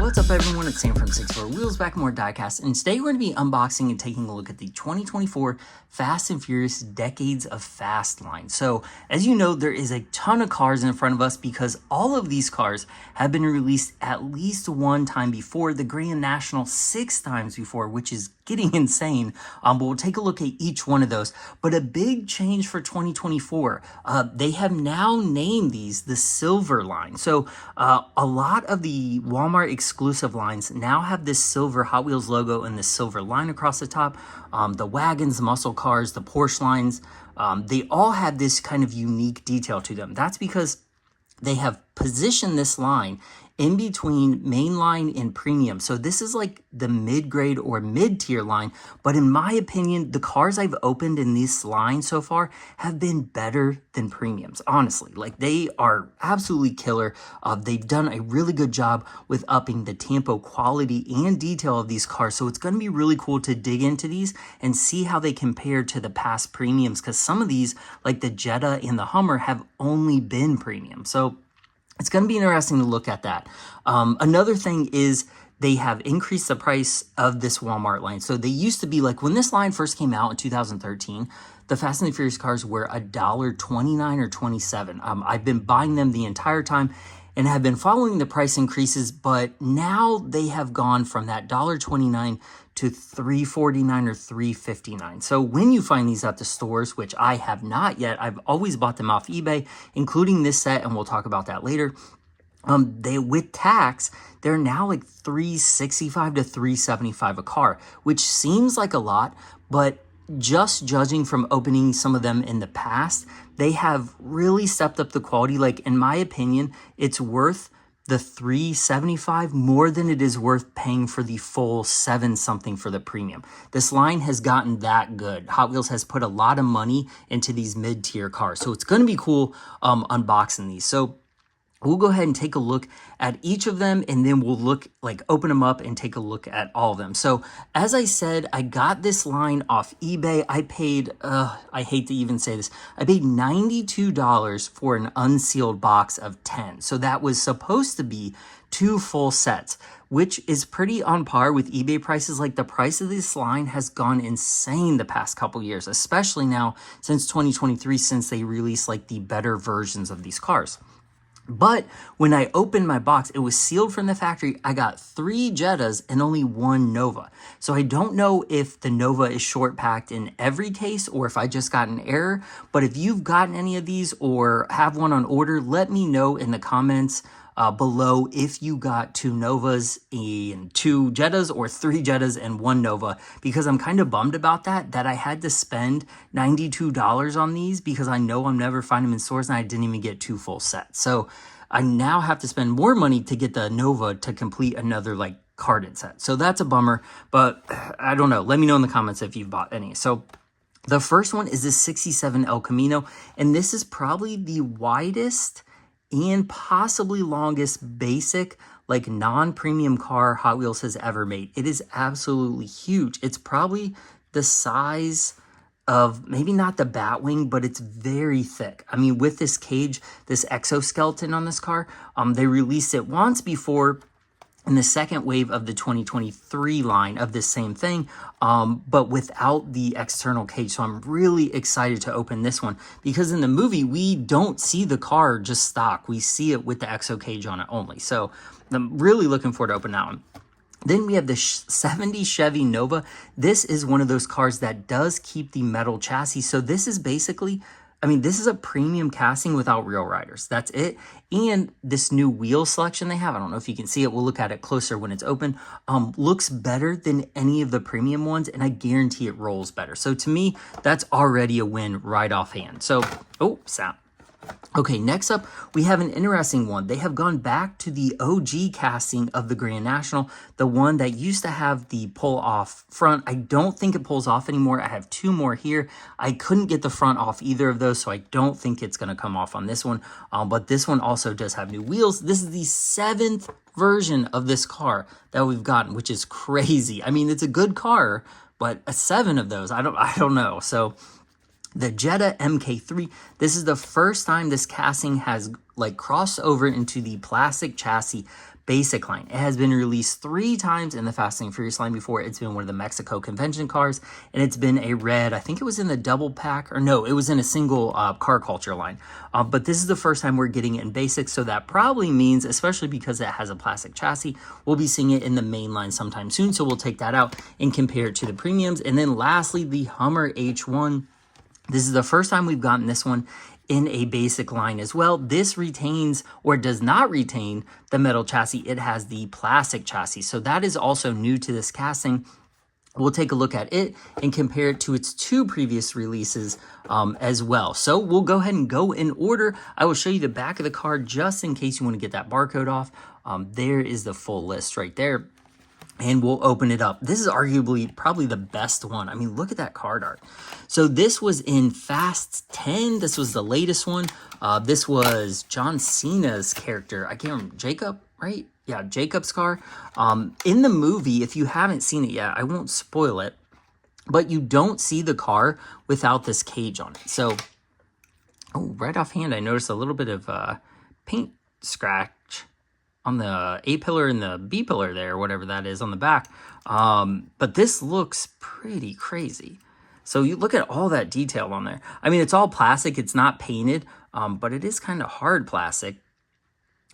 What's up everyone, it's Sam from 64 Wheels Back and More Diecast, and today we're going to be unboxing and taking a look at the 2024 Fast and Furious Decades of Fast line. So, as you know, there is a ton of cars in front of us because all of these cars have been released at least one time before, the Grand National 6 times before, which is getting insane, but we'll take a look at each one of those. But a big change for 2024, they have now named these the Silver line. So a lot of the Walmart exclusive lines now have this silver Hot Wheels logo and this silver line across the top. The wagons, the muscle cars, the Porsche lines, they all have this kind of unique detail to them. That's because they have positioned this line in between mainline and premium. So this is like the mid-grade or mid-tier line, but in my opinion, the cars I've opened in this line so far have been better than premiums, honestly. Like, they are absolutely killer. They've done a really good job with upping the tempo, quality, and detail of these cars. So it's gonna be really cool to dig into these and see how they compare to the past premiums, because some of these, like the Jetta and the Hummer, have only been premium. So it's going to be interesting to look at that. Another thing is they have increased the price of this Walmart line. So they used to be like, when this line first came out in 2013, the Fast and the Furious cars were $1.29 or 27. I've been buying them the entire time and have been following the price increases, but now they have gone from that $1.29 to $3.49 or $3.59. So when you find these at the stores, which I have not yet, I've always bought them off eBay, including this set, and we'll talk about that later. They, with tax, they're now like $365 to $375 a car, which seems like a lot, but just judging from opening some of them in the past, they have really stepped up the quality. Like, in my opinion, it's worth the $375 more than it is worth paying for the full $7 something for the premium. This line has gotten that good. Hot Wheels has put a lot of money into these mid-tier cars, so it's going to be cool unboxing these. So we'll go ahead and take a look at each of them, and then we'll open them up and take a look at all of them. So as I said, I got this line off eBay. I paid, I hate to even say this, I paid $92 for an unsealed box of 10. So that was supposed to be 2 full sets, which is pretty on par with eBay prices. Like, the price of this line has gone insane the past couple years, especially now since 2023, since they released like the better versions of these cars. But when I opened my box, it was sealed from the factory. I got 3 Jettas and only 1 Nova. So I don't know if the Nova is short packed in every case or if I just got an error. But if you've gotten any of these or have one on order, let me know in the comments below if you got 2 Novas and 2 Jettas or 3 Jettas and 1 Nova, because I'm kind of bummed about that I had to spend $92 on these because I know I'm never finding them in stores and I didn't even get 2 full sets. So I now have to spend more money to get the Nova to complete another like carded set. So that's a bummer, but I don't know. Let me know in the comments if you've bought any. So the first one is this 67 El Camino, and this is probably the widest and possibly longest basic, like, non-premium car Hot Wheels has ever made. It is absolutely huge. It's probably the size of, maybe not the Batwing, but it's very thick. I mean, with this cage, this exoskeleton on this car, they released it once before in the second wave of the 2023 line of this same thing, but without the external cage. So I'm really excited to open this one because in the movie, we don't see the car just stock. We see it with the exo cage on it only. So I'm really looking forward to opening that one. Then we have the 70 Chevy Nova. This is one of those cars that does keep the metal chassis. So this is basically, I mean, this is a premium casting without real riders. That's it. And this new wheel selection they have, I don't know if you can see it, we'll look at it closer when it's open, looks better than any of the premium ones, and I guarantee it rolls better. So to me, that's already a win right offhand. So, oh, sound. Okay, next up, we have an interesting one. They have gone back to the OG casting of the Grand National, the one that used to have the pull-off front. I don't think it pulls off anymore. I have 2 more here. I couldn't get the front off either of those, so I don't think it's going to come off on this one. But this one also does have new wheels. This is the 7th version of this car that we've gotten, which is crazy. I mean, it's a good car, but 7 of those, I don't know. So The Jetta MK3, this is the first time this casting has like crossed over into the plastic chassis basic line. It has been released 3 times in the Fast and Furious line before. It's been one of the Mexico convention cars, and it's been a red, I think it was in the double pack, or no, it was in a single car culture line. But this is the first time we're getting it in basic, so that probably means, especially because it has a plastic chassis, we'll be seeing it in the main line sometime soon, so we'll take that out and compare it to the premiums. And then lastly, the Hummer H1. This is the first time we've gotten this one in a basic line as well. This retains or does not retain the metal chassis. It has the plastic chassis. So that is also new to this casting. We'll take a look at it and compare it to its 2 previous releases as well. So we'll go ahead and go in order. I will show you the back of the car just in case you want to get that barcode off. There is the full list right there. And we'll open it up. This is arguably probably the best one. I mean, look at that card art. So this was in Fast 10. This was the latest one. This was John Cena's character. I can't remember. Jacob, right? Yeah, Jacob's car. In the movie, if you haven't seen it yet, I won't spoil it. But you don't see the car without this cage on it. So, oh, right offhand, I noticed a little bit of paint scratch on the A pillar and the B pillar there, whatever that is on the back. But this looks pretty crazy. So you look at all that detail on there. I mean, it's all plastic. It's not painted, but it is kind of hard plastic.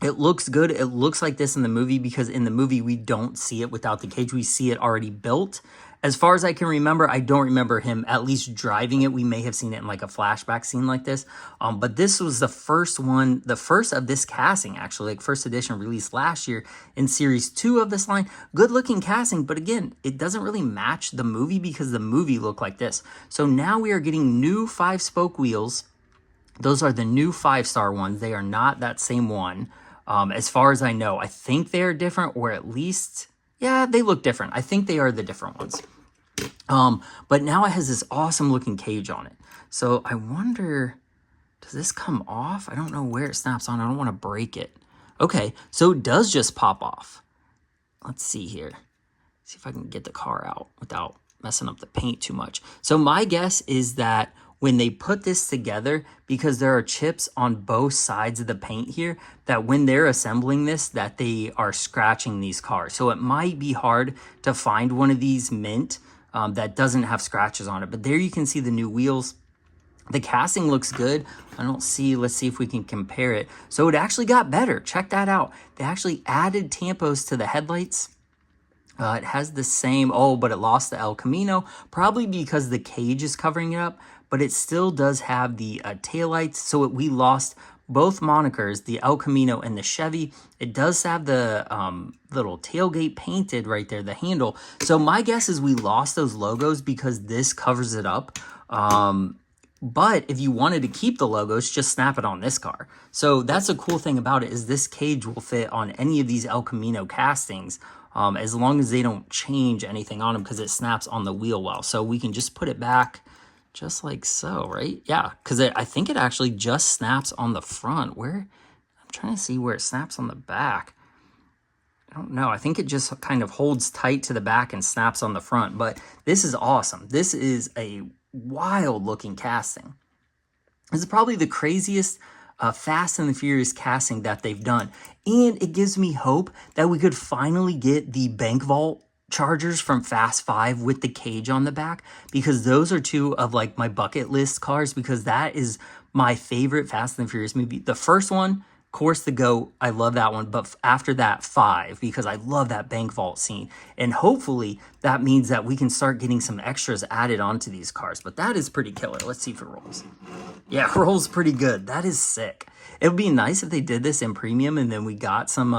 It looks good. It looks like this in the movie because in the movie, we don't see it without the cage. We see it already built. As far as I can remember, I don't remember him at least driving it. We may have seen it in like a flashback scene like this. But this was the first one, the first of this casting actually, like first edition released last year in series 2 of this line. Good looking casting, but again, it doesn't really match the movie because the movie looked like this. So now we are getting new 5-spoke wheels. Those are the new 5-star ones. They are not that same one. As far as I know, I think they are different, or at least, yeah, they look different. I think they are the different ones. But now it has this awesome looking cage on it. So I wonder, does this come off? I don't know where it snaps on. I don't want to break it. Okay, so it does just pop off. Let's see here. See if I can get the car out without messing up the paint too much. So my guess is that when they put this together, because there are chips on both sides of the paint here, that when they're assembling this, that they are scratching these cars. So it might be hard to find one of these mint that doesn't have scratches on it. But there you can see the new wheels. The casting looks good. I don't see, let's see if we can compare it. So it actually got better. Check that out. They actually added tampos to the headlights. It has the same, oh, but it lost the El Camino, probably because the cage is covering it up, but it still does have the taillights. So we lost both monikers, the El Camino and the Chevy. It does have the little tailgate painted right there, the handle. So my guess is we lost those logos because this covers it up. But if you wanted to keep the logos, just snap it on this car. So that's a cool thing about it, is this cage will fit on any of these El Camino castings as long as they don't change anything on them, because it snaps on the wheel well. So we can just put it back just like so, right? Yeah, because I think it actually just snaps on the front. Where? I'm trying to see where it snaps on the back. I don't know. I think it just kind of holds tight to the back and snaps on the front. But this is awesome. This is a wild looking casting. This is probably the craziest Fast and the Furious casting that they've done. And it gives me hope that we could finally get the bank vault Chargers from Fast 5 with the cage on the back, because those are 2 of like my bucket list cars, because that is my favorite Fast and the Furious movie. The first one, of course, the GOAT, I love that one, but after that, 5, because I love that bank vault scene. And hopefully that means that we can start getting some extras added onto these cars, but that is pretty killer. Let's see if it rolls. Yeah, it rolls pretty good. That is sick. It would be nice if they did this in premium and then we got some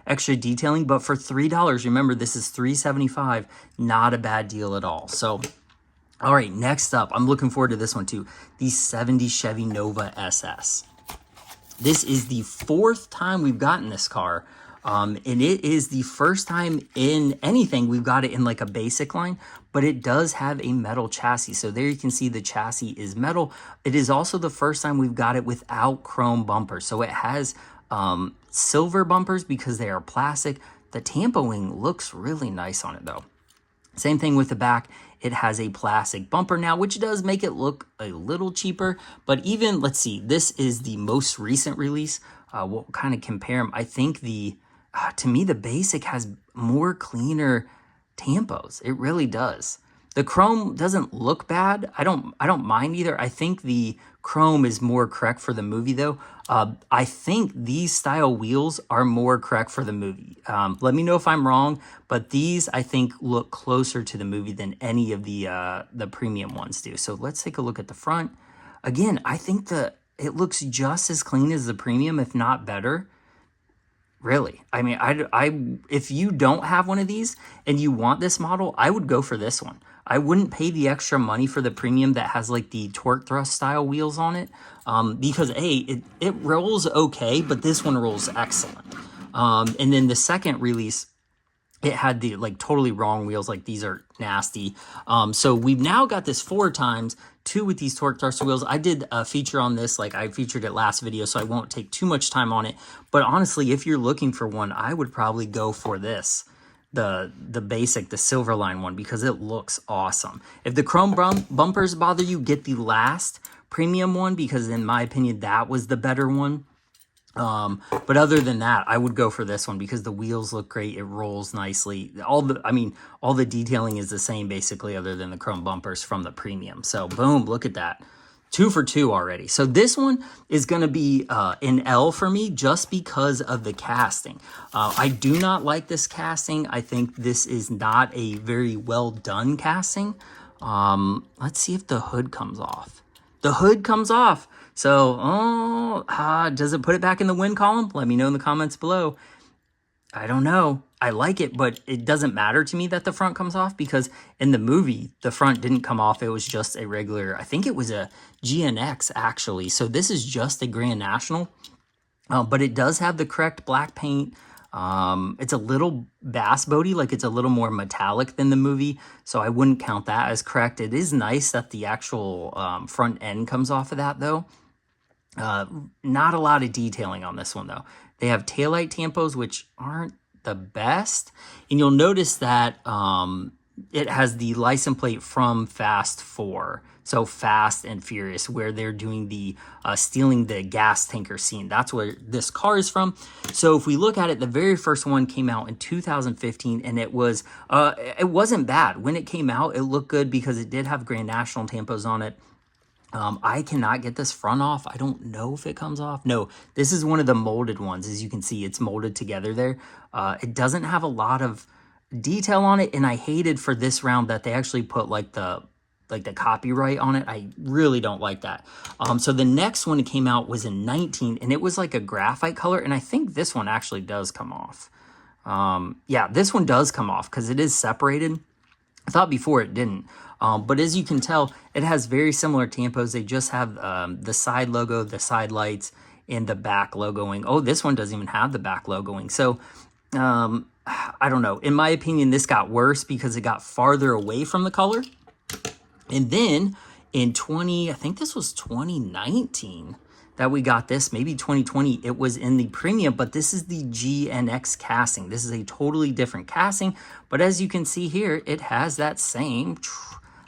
extra detailing, but for $3, remember this is $375, not a bad deal at all. So, all right, next up, I'm looking forward to this one too, the 70 Chevy Nova SS. This is the 4th time we've gotten this car, and it is the first time in anything we've got it in like a basic line, but it does have a metal chassis. So there you can see the chassis is metal. It is also the first time we've got it without chrome bumpers. So it has silver bumpers because they are plastic. The tampoing looks really nice on it though. Same thing with the back. It has a plastic bumper now, which does make it look a little cheaper. But even, let's see, this is the most recent release. We'll kind of compare them. I think to me, the basic has more cleaner tampos. It really does. The chrome doesn't look bad. I don't mind either. I think the chrome is more correct for the movie though. I think these style wheels are more correct for the movie. Let me know if I'm wrong, but these I think look closer to the movie than any of the premium ones do. So let's take a look at the front. Again, I think it looks just as clean as the premium, if not better. Really, I mean, if you don't have one of these and you want this model, I would go for this one. I wouldn't pay the extra money for the premium that has like the torque thrust style wheels on it, because it rolls okay, but this one rolls excellent. And then the second release, it had the like totally wrong wheels. Like these are nasty. So we've now got this 4x, 2 with these torque thruster wheels. I did a feature on this, like I featured it last video, so I won't take too much time on it. But honestly, if you're looking for one, I would probably go for this, the basic, the Silverline one, because it looks awesome. If the chrome bumpers bother you, get the last premium one, because in my opinion, that was the better one. But other than that, I would go for this one because the wheels look great. It rolls nicely. All the detailing is the same basically, other than the chrome bumpers from the premium. So boom, look at that. 2 for 2 already. So this one is going to be an L for me just because of the casting. I do not like this casting. I think this is not a very well done casting. Let's see if the hood comes off. The hood comes off. So, does it put it back in the win column? Let me know in the comments below. I don't know. I like it, but it doesn't matter to me that the front comes off, because in the movie, the front didn't come off. It was just a regular, I think it was a GNX actually. So this is just a Grand National, but it does have the correct black paint. It's a little bass boaty, like it's a little more metallic than the movie, so I wouldn't count that as correct. It is nice that the actual front end comes off of that though. Not a lot of detailing on this one though. They have taillight tampos, which aren't the best, and you'll notice that it has the license plate from Fast 4. So Fast and Furious, where they're doing the stealing the gas tanker scene. That's where this car is from. So if we look at it, the very first one came out in 2015, and it wasn't bad. When it came out, it looked good because it did have Grand National tampos on it. I cannot get this front off. I don't know if it comes off. No, this is one of the molded ones. As you can see, it's molded together there. It doesn't have a lot of detail on it, and I hated for this round that they actually put like the copyright on it. I really don't like that. So the next one that came out was in 19, and it was like a graphite color, and I think this one actually does come off. Yeah, this one does come off because it is separated. I thought before it didn't. But as you can tell, it has very similar tampos. They just have the side logo, the side lights, and the back logoing. Oh, this one doesn't even have the back logoing. So I don't know. In my opinion, this got worse because it got farther away from the color. And then in I think this was 2019 that we got this, maybe 2020, it was in the premium, but this is the GNX casting. This is a totally different casting, but as you can see here, it has that same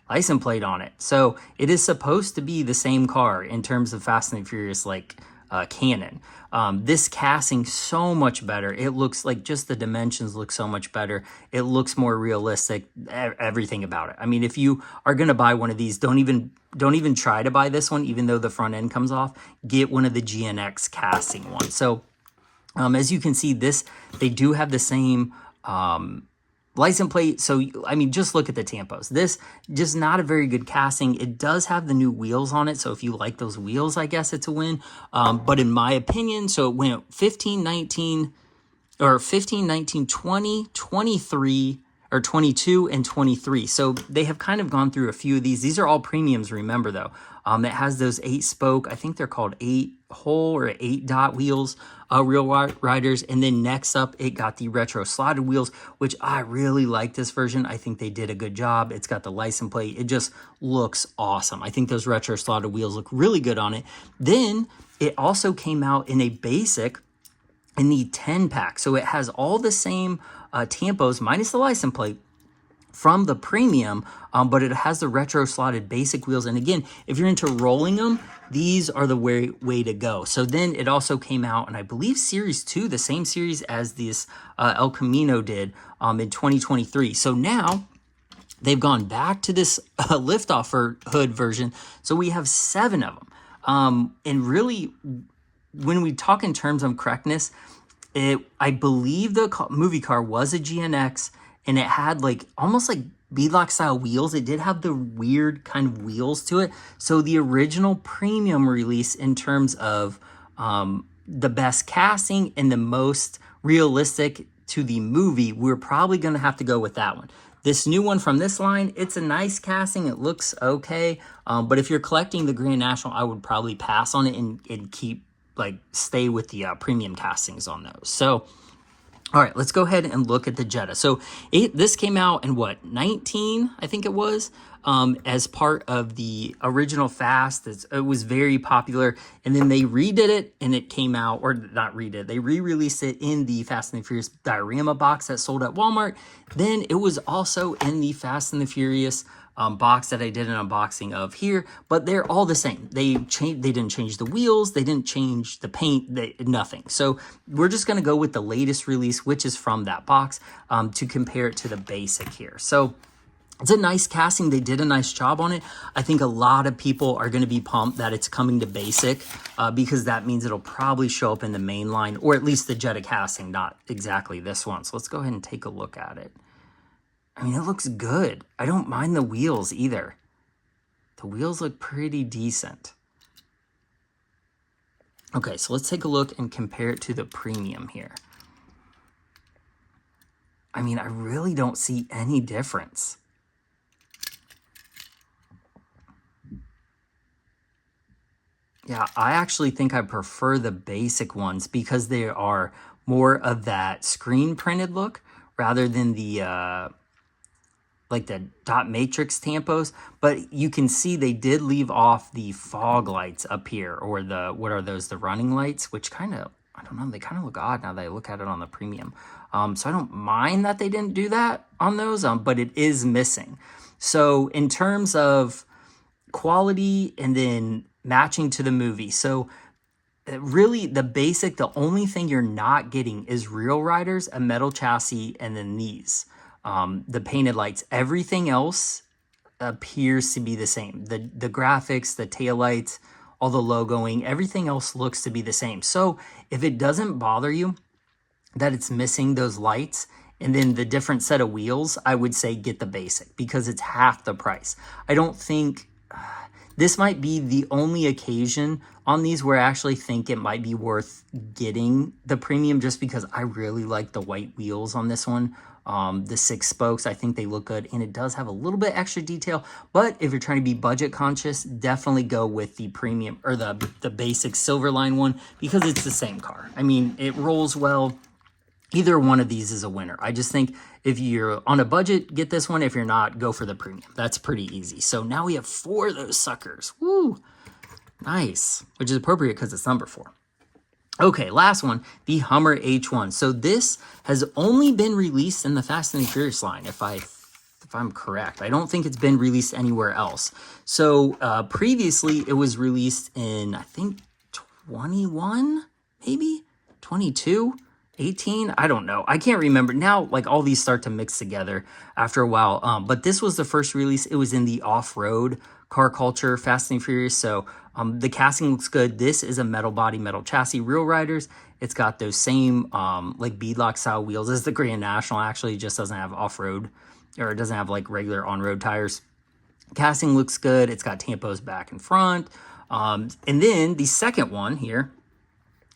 license plate on it. So it is supposed to be the same car in terms of Fast and Furious, like canon. This casting so much better. It looks like just the dimensions look so much better. It looks more realistic, everything about it. I mean, if you are going to buy one of these, don't even try to buy this one, even though the front end comes off. Get one of the GNX casting ones. So as you can see, they do have the same license plate. So, I mean, just look at the tampos. This just not a very good casting. It does have the new wheels on it. So if you like those wheels, I guess it's a win. But in my opinion, so it went 15, 19, 20, 23, or 22 and 23. So they have kind of gone through a few of these. These are all premiums, remember though. It has those 8-spoke, I think they're called 8-hole or 8-dot wheels, Real Riders. And then next up, it got the retro slotted wheels, which I really like this version. I think they did a good job. It's got the license plate. It just looks awesome. I think those retro slotted wheels look really good on it. Then it also came out in a basic in the 10-pack. So it has all the same tampos minus the license plate. from the premium, but it has the retro slotted basic wheels. And again, if you're into rolling them, these are the way to go. So then it also came out, and I believe Series 2, the same series as this El Camino did in 2023. So now they've gone back to this liftoff hood version. So we have 7 of them. And really, when we talk in terms of correctness, I believe the movie car was a GNX, and it had like almost like beadlock style wheels. It did have the weird kind of wheels to it. So the original premium release in terms of the best casting and the most realistic to the movie, we're probably going to have to go with that one. This new one from this line, it's a nice casting. It looks okay. But if you're collecting the Grand National, I would probably pass on it and stay with the premium castings on those. So, all right, let's go ahead and look at the Jetta. So this came out in what, 19, I think it was, as part of the original Fast. It was very popular, and then they redid it, and it came out, or not redid, they re-released it in the Fast and the Furious diorama box that sold at Walmart. Then it was also in the Fast and the Furious box that I did an unboxing of here, but they're all the same. They didn't change the wheels, they didn't change the paint, nothing. So we're just going to go with the latest release, which is from that box, to compare it to the basic here. So it's a nice casting. They did a nice job on it. I think a lot of people are going to be pumped that it's coming to basic, because that means it'll probably show up in the main line, or at least the Jetta casting, not exactly this one. So let's go ahead and take a look at it. I mean, it looks good. I don't mind the wheels either. The wheels look pretty decent. Okay, so let's take a look and compare it to the premium here. I mean, I really don't see any difference. Yeah, I actually think I prefer the basic ones because they are more of that screen printed look rather than the like the dot matrix tampos. But you can see they did leave off the fog lights up here, or the, what are those, the running lights, which kind of, I don't know, they kind of look odd now that I look at it on the premium. So I don't mind that they didn't do that on those, but it is missing. So in terms of quality and then matching to the movie, so really the basic, the only thing you're not getting is Real Riders, a metal chassis, and then these. The painted lights. Everything else appears to be the same. The graphics, the taillights, all the logoing, everything else looks to be the same. So if it doesn't bother you that it's missing those lights and then the different set of wheels, I would say get the basic because it's half the price. I don't think this might be the only occasion on these where I actually think it might be worth getting the premium, just because I really like the white wheels on this one. The 6 spokes, I think they look good, and it does have a little bit extra detail. But if you're trying to be budget conscious, definitely go with the premium or the basic silver line one, because it's the same car. I mean, it rolls well. Either one of these is a winner. I just think if you're on a budget, get this one. If you're not, go for the premium. That's pretty easy. So now we have 4 of those suckers. Woo! Nice. Which is appropriate because it's number 4. Okay, last one, the Hummer H1. So this has only been released in the Fast and the Furious line, if I'm correct. I don't think it's been released anywhere else. So previously it was released in, I think, 21, maybe? 22? 18? I don't know. I can't remember. Now, like, all these start to mix together after a while. But this was the first release. It was in the off-road car culture, Fast and Furious. So the casting looks good. This is a metal body, metal chassis, Real Riders. It's got those same like beadlock style wheels as the Grand National. Actually, just doesn't have off-road, or it doesn't have like regular on-road tires. Casting looks good. It's got tampos back and front. And then the second one here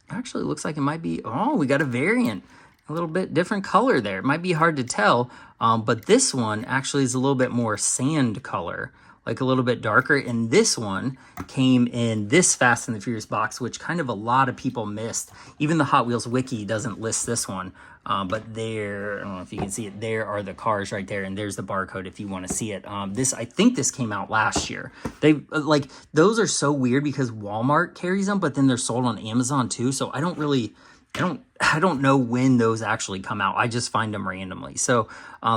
actually looks like it might be, oh, we got a variant, a little bit different color there. It might be hard to tell, but this one actually is a little bit more sand color, like a little bit darker. And this one came in this Fast and the Furious box, which kind of a lot of people missed. Even the Hot Wheels Wiki doesn't list this one, but there, I don't know if you can see it, there are the cars right there, and there's the barcode if you want to see it. I think this came out last year. They like, those are so weird because Walmart carries them, but then they're sold on Amazon too, so I don't really I don't know when those actually come out. I just find them randomly. So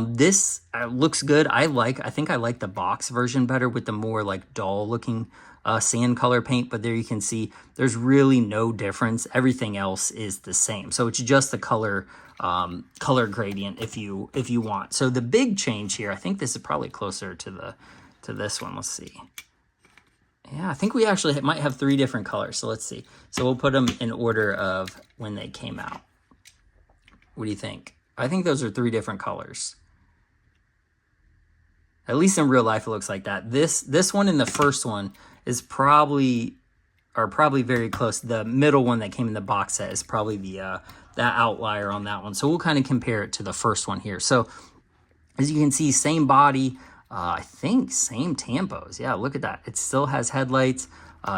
this looks good. I think I like the box version better with the more like dull looking sand color paint, but there you can see there's really no difference. Everything else is the same. So it's just the color gradient if you want. So the big change here, I think this is probably closer to this one. Let's see. Yeah, I think we actually might have 3 different colors. So let's see. So we'll put them in order of when they came out. What do you think? I think those are 3 different colors. At least in real life, it looks like that. This one and the first one is probably very close. The middle one that came in the box set is probably the that outlier on that one. So we'll kind of compare it to the first one here. So as you can see, same body. I think same tampos. Yeah, look at that. It still has headlights,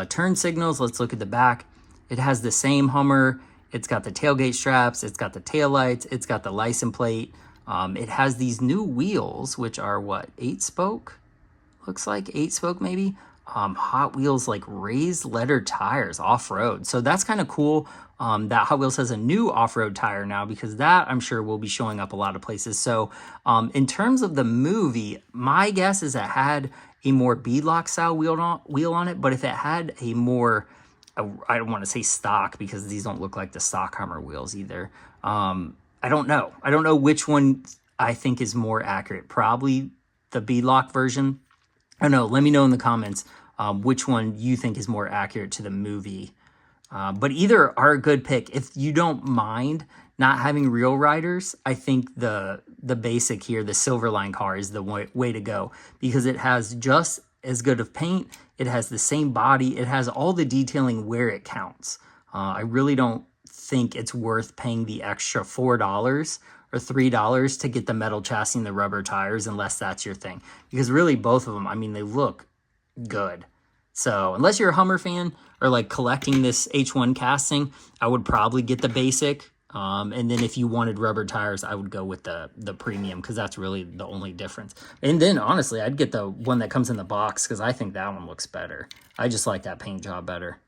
turn signals. Let's look at the back. It has the same Hummer. It's got the tailgate straps. It's got the taillights. It's got the license plate. It has these new wheels, which are what, 8-spoke? Looks like 8-spoke maybe. Hot Wheels like raised letter tires off-road. So that's kind of cool. That Hot Wheels has a new off-road tire now, because that I'm sure will be showing up a lot of places. So in terms of the movie, my guess is it had a more beadlock style wheel on it, but if it had a more, I don't want to say stock because these don't look like the stock Hummer wheels either. I don't know. I don't know which one I think is more accurate. Probably the beadlock version. I don't know. Let me know in the comments which one you think is more accurate to the movie. But either are a good pick. If you don't mind not having real riders, I think the basic here, the Silverline car, is the way to go, because it has just as good of paint. It has the same body. It has all the detailing where it counts. I really don't think it's worth paying the extra $4 or $3 to get the metal chassis and the rubber tires, unless that's your thing. Because really both of them, I mean, they look good. So unless you're a Hummer fan or like collecting this H1 casting, I would probably get the basic. And then if you wanted rubber tires, I would go with the premium, because that's really the only difference. And then honestly, I'd get the one that comes in the box, because I think that one looks better. I just like that paint job better.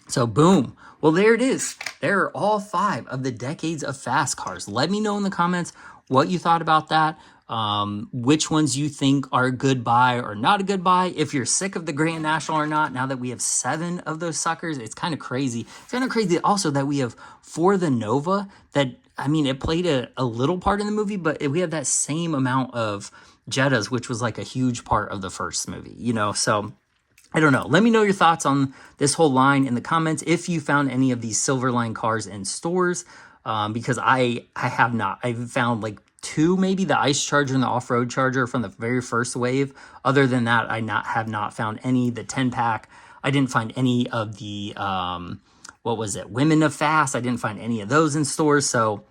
So boom. Well, there it is. There are all 5 of the decades of fast cars. Let me know in the comments what you thought about that. Which ones you think are a good buy or not a good buy. If you're sick of the Grand National or not, now that we have 7 of those suckers, it's kind of crazy. It's kind of crazy also that we have 4 of the Nova that, I mean, it played a little part in the movie, but we have that same amount of Jettas, which was like a huge part of the first movie, you know? So I don't know. Let me know your thoughts on this whole line in the comments. If you found any of these Silverline cars in stores, because I have not. I've found like 2, maybe the Ice Charger and the Off-Road Charger from the very first wave. Other than that, I have not found any. The 10-pack, I didn't find any of the, what was it, Women of Fast. I didn't find any of those in stores. So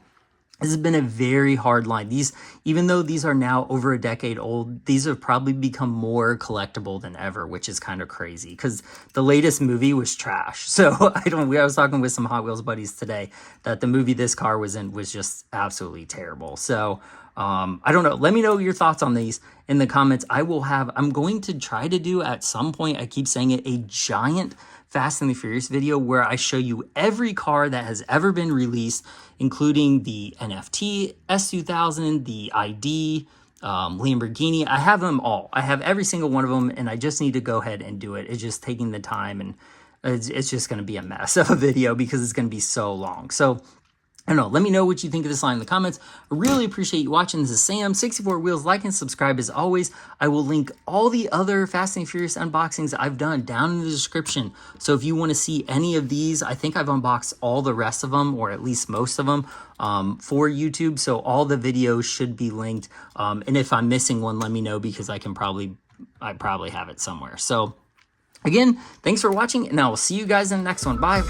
this has been a very hard line. These, even though these are now over a decade old, these have probably become more collectible than ever, which is kind of crazy, because the latest movie was trash. So I was talking with some Hot Wheels buddies today that the movie this car was in was just absolutely terrible. So I don't know. Let me know your thoughts on these in the comments. I'm going to try to do at some point, I keep saying it, a giant Fast and the Furious video where I show you every car that has ever been released, including the NFT, S2000, the ID, Lamborghini. I have them all. I have every single one of them, and I just need to go ahead and do it. It's just taking the time, and it's just going to be a mess of a video because it's going to be so long. So I don't know. Let me know what you think of this line in the comments. I really appreciate you watching. This is Sam, 64 Wheels. Like and subscribe as always. I will link all the other Fast and Furious unboxings I've done down in the description. So if you want to see any of these, I think I've unboxed all the rest of them, or at least most of them, for YouTube. So all the videos should be linked. And if I'm missing one, let me know, because I probably have it somewhere. So again, thanks for watching, and I will see you guys in the next one. Bye.